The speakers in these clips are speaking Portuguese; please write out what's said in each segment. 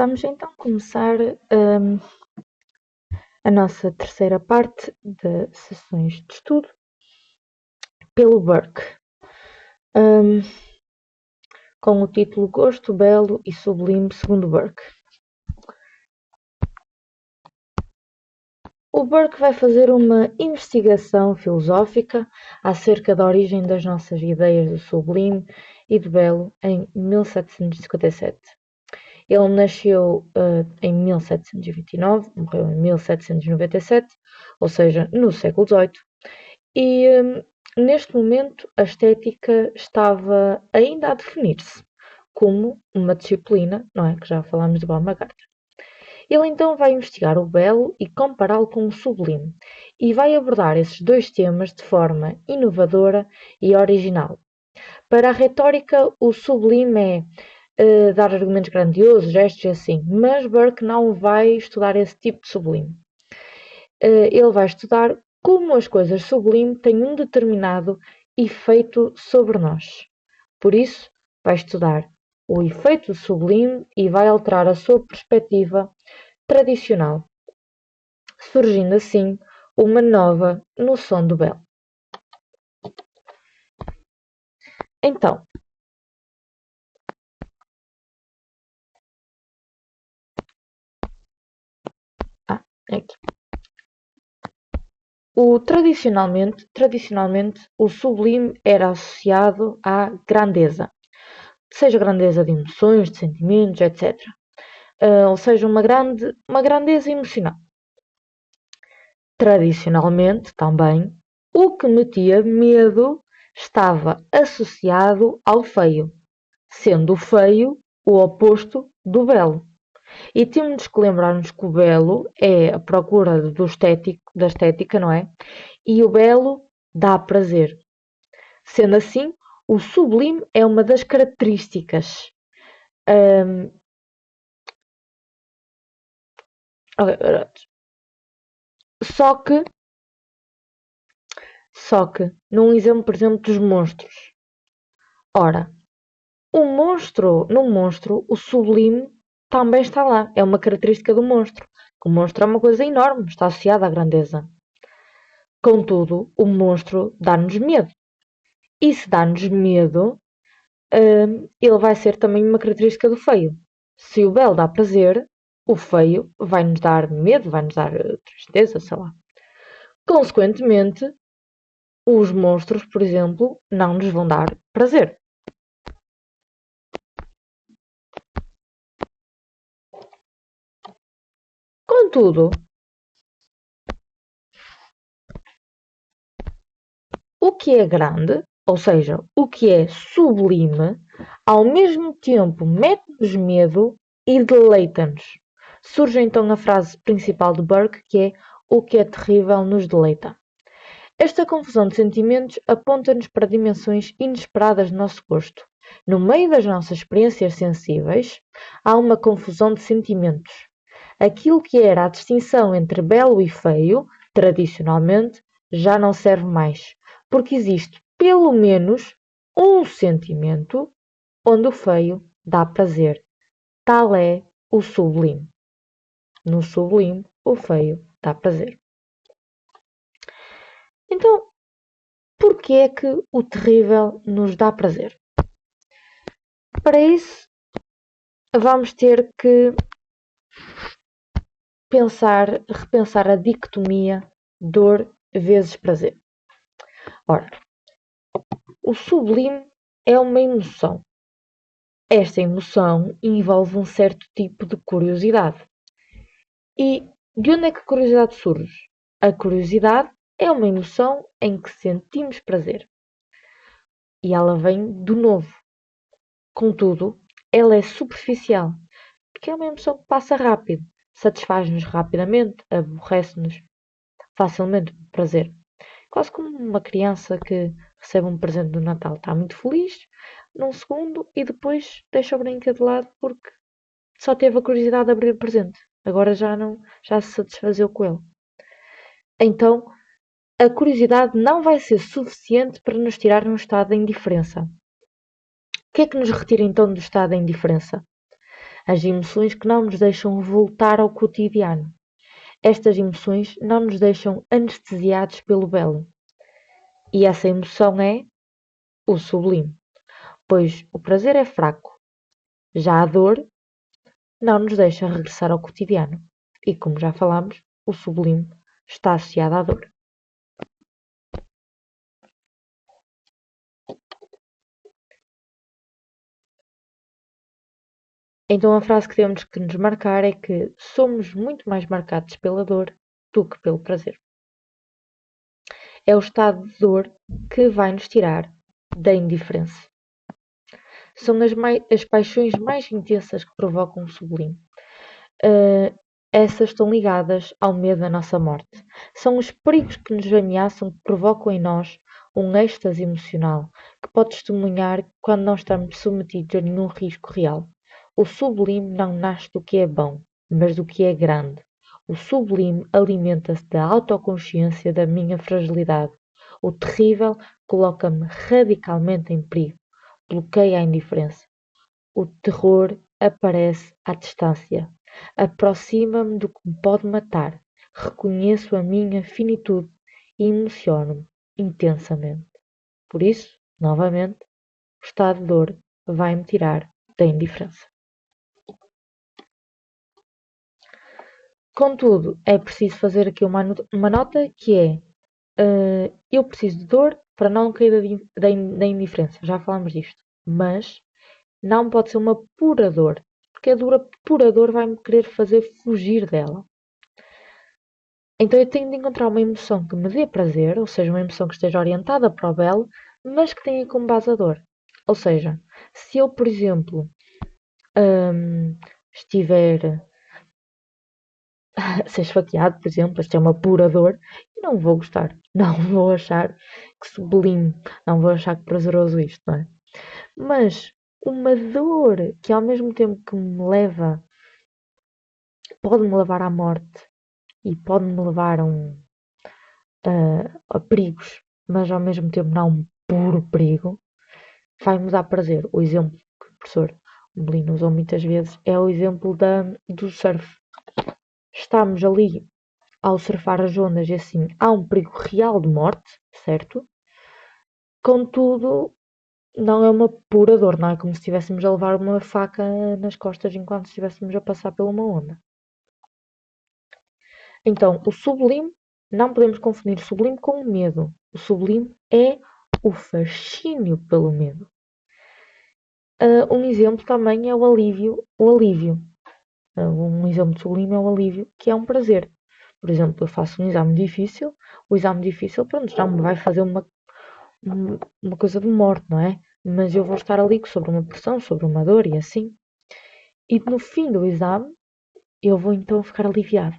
Vamos então começar a nossa terceira parte de sessões de estudo pelo Burke, com o título Gosto, Belo e Sublime segundo Burke. O Burke vai fazer uma investigação filosófica acerca da origem das nossas ideias do sublime e do belo em 1757. Ele nasceu em 1729, morreu em 1797, ou seja, no século XVIII, e neste momento a estética estava ainda a definir-se como uma disciplina, não é? Que já falámos de Baumgarten. Ele então vai investigar o belo e compará-lo com o sublime, e vai abordar esses dois temas de forma inovadora e original. Para a retórica, o sublime é dar argumentos grandiosos, gestos e assim, mas Burke não vai estudar esse tipo de sublime. Ele vai estudar como as coisas sublimes têm um determinado efeito sobre nós. Por isso, vai estudar o efeito sublime e vai alterar a sua perspectiva tradicional, surgindo assim uma nova noção do belo. Então, aqui. Tradicionalmente, o sublime era associado à grandeza, seja grandeza de emoções, de sentimentos, etc. Ou seja, uma grandeza emocional. Tradicionalmente, também, o que metia medo estava associado ao feio, sendo o feio o oposto do belo. E temos que lembrar-nos que o belo é a procura da estética, não é? E o belo dá prazer. Sendo assim, o sublime é uma das características. Só que, num exemplo, por exemplo, dos monstros. Ora, no monstro, o sublime também está lá. É uma característica do monstro. O monstro é uma coisa enorme, está associado à grandeza. Contudo, o monstro dá-nos medo. E se dá-nos medo, ele vai ser também uma característica do feio. Se o belo dá prazer, o feio vai-nos dar medo, vai-nos dar tristeza, sei lá. Consequentemente, os monstros, por exemplo, não nos vão dar prazer. Contudo, o que é grande, ou seja, o que é sublime, ao mesmo tempo mete-nos medo e deleita-nos. Surge então a frase principal de Burke, que é o que é terrível nos deleita. Esta confusão de sentimentos aponta-nos para dimensões inesperadas do nosso gosto. No meio das nossas experiências sensíveis, há uma confusão de sentimentos. Aquilo que era a distinção entre belo e feio, tradicionalmente, já não serve mais, porque existe pelo menos um sentimento onde o feio dá prazer. Tal é o sublime. No sublime, o feio dá prazer. Então, porquê é que o terrível nos dá prazer? Para isso, vamos ter que repensar a dicotomia dor vezes prazer. Ora, o sublime é uma emoção. Esta emoção envolve um certo tipo de curiosidade. E de onde é que a curiosidade surge? A curiosidade é uma emoção em que sentimos prazer. E ela vem do novo. Contudo, ela é superficial, porque é uma emoção que passa rápido, satisfaz-nos rapidamente, aborrece-nos facilmente por prazer. Quase como uma criança que recebe um presente do Natal. Está muito feliz num segundo e depois deixa o brinquedo de lado porque só teve a curiosidade de abrir o presente. Agora já se satisfazeu com ele. Então, a curiosidade não vai ser suficiente para nos tirar um estado de indiferença. O que é que nos retira então do estado de indiferença? as emoções que não nos deixam voltar ao cotidiano. Estas emoções não nos deixam anestesiados pelo belo. E essa emoção é o sublime, pois o prazer é fraco, já a dor não nos deixa regressar ao cotidiano. E como já falámos, o sublime está associado à dor. Então a frase que temos que nos marcar é que somos muito mais marcados pela dor do que pelo prazer. É o estado de dor que vai nos tirar da indiferença. São as paixões mais intensas que provocam o sublime. Essas estão ligadas ao medo da nossa morte. São os perigos que nos ameaçam que provocam em nós um êxtase emocional que pode testemunhar quando não estamos submetidos a nenhum risco real. O sublime não nasce do que é bom, mas do que é grande. O sublime alimenta-se da autoconsciência da minha fragilidade. O terrível coloca-me radicalmente em perigo, bloqueia a indiferença. O terror aparece à distância, aproxima-me do que me pode matar, reconheço a minha finitude e emociono-me intensamente. Por isso, novamente, o estado de dor vai-me tirar da indiferença. Contudo, é preciso fazer aqui uma nota que é eu preciso de dor para não cair da indiferença. Já falámos disto. Mas não pode ser uma pura dor, porque a dor pura dor vai-me querer fazer fugir dela. Então eu tenho de encontrar uma emoção que me dê prazer, ou seja, uma emoção que esteja orientada para o belo, mas que tenha como base a dor. Ou seja, se eu, por exemplo, estiver a ser esfaqueado, por exemplo, isto é uma pura dor, eu não vou gostar, não vou achar que sublime, não vou achar que prazeroso isto, não é? Mas uma dor que ao mesmo tempo que me leva, pode-me levar à morte e pode-me levar a perigos, mas ao mesmo tempo não um puro perigo, vai-me dar prazer. O exemplo que o professor Melino usou muitas vezes é o exemplo do surf. Estamos ali ao surfar as ondas e assim há um perigo real de morte, certo? Contudo, não é uma pura dor, não é como se estivéssemos a levar uma faca nas costas enquanto estivéssemos a passar por uma onda. Então, o sublime, não podemos confundir o sublime com o medo. O sublime é o fascínio pelo medo. Um exemplo também é o alívio. Um exemplo de sublime é o alívio, que é um prazer. Por exemplo, eu faço um exame difícil, o exame difícil, pronto, já me vai fazer uma coisa de morte, não é? Mas eu vou estar ali sobre uma pressão, sobre uma dor e assim. E no fim do exame, eu vou então ficar aliviada.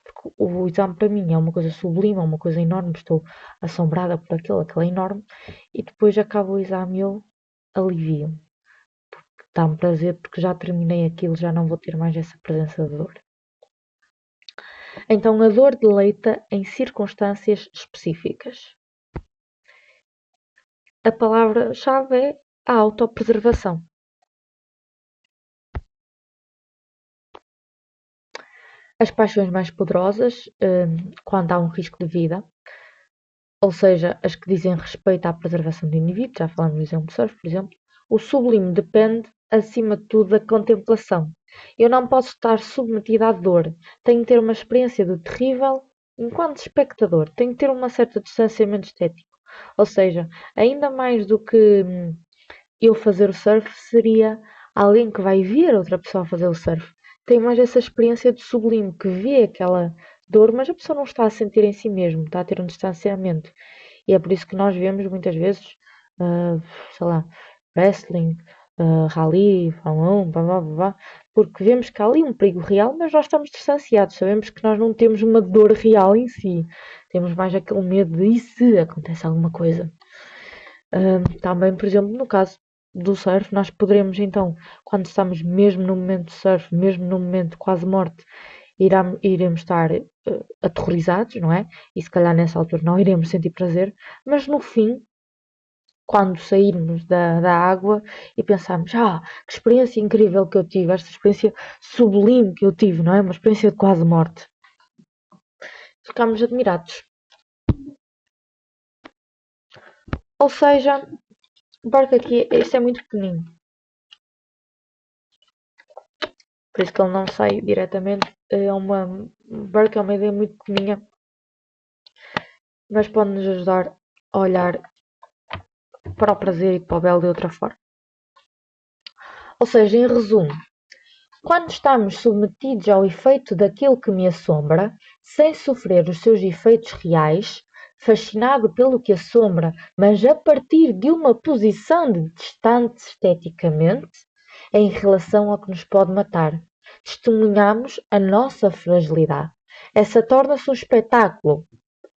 Porque o exame para mim é uma coisa sublime, é uma coisa enorme, estou assombrada por aquilo é enorme, e depois acaba o exame e eu alivio-me. Dá-me prazer porque já terminei aquilo, já não vou ter mais essa presença de dor. Então a dor deleita em circunstâncias específicas. A palavra-chave é a autopreservação. As paixões mais poderosas, quando há um risco de vida, ou seja, as que dizem respeito à preservação do indivíduo, já falamos do exemplo do surf, por exemplo, o sublime depende, acima de tudo, da contemplação. Eu não posso estar submetida à dor, tenho que ter uma experiência do terrível enquanto espectador, tenho que ter um certo distanciamento estético. Ou seja, ainda mais do que eu fazer o surf, seria alguém que vai ver outra pessoa fazer o surf. Tem mais essa experiência de sublime, que vê aquela dor, mas a pessoa não está a sentir em si mesmo, está a ter um distanciamento. E é por isso que nós vemos muitas vezes, uh, sei lá, wrestling, rally, Fórmula 1, blá, blá, blá, blá, porque vemos que há ali um perigo real, mas nós estamos distanciados, sabemos que nós não temos uma dor real em si, temos mais aquele medo de e se acontece alguma coisa. Também, por exemplo, no caso do surf, nós poderemos então, quando estamos mesmo no momento de surf, mesmo no momento de quase morte, iremos estar aterrorizados, não é? E se calhar nessa altura não iremos sentir prazer, mas no fim quando sairmos da água e pensarmos, que experiência incrível que eu tive, esta experiência sublime que eu tive, não é? Uma experiência de quase morte. Ficamos admirados. Ou seja, o barco aqui, este é muito pequenino. Por isso que ele não sai diretamente. O barco é uma ideia muito pequenina, mas pode nos ajudar a olhar para o prazer e para o belo de outra forma. Ou seja, em resumo, quando estamos submetidos ao efeito daquilo que me assombra, sem sofrer os seus efeitos reais, fascinado pelo que assombra, mas a partir de uma posição de distante esteticamente, em relação ao que nos pode matar, testemunhamos a nossa fragilidade. Essa torna-se um espetáculo,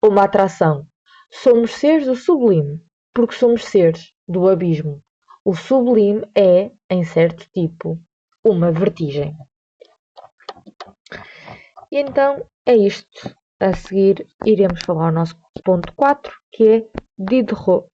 uma atração. Somos seres do sublime, porque somos seres do abismo. O sublime é, em certo tipo, uma vertigem. E então é isto. A seguir iremos falar o nosso ponto 4, que é Diderot.